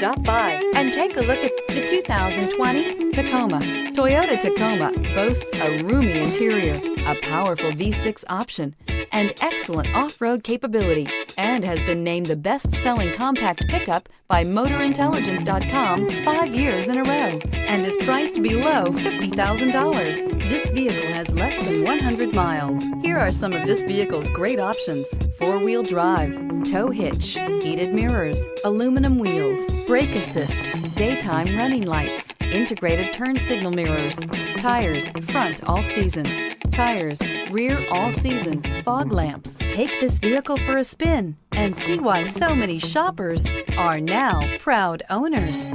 Stop by and take a look at the 2020 Tacoma. Toyota Tacoma boasts a roomy interior, a powerful V6 option, and excellent off-road capability, and has been named the best-selling compact pickup by MotorIntelligence.com 5 years in a row, and is priced below $50,000. This vehicle has less than 100 miles. Here are some of this vehicle's great options: four-wheel drive, tow hitch, heated mirrors, aluminum wheels, brake assist, daytime running lights, integrated turn signal mirrors, tires front all season, tires rear all season, fog lamps. Take this vehicle for a spin and see why so many shoppers are now proud owners.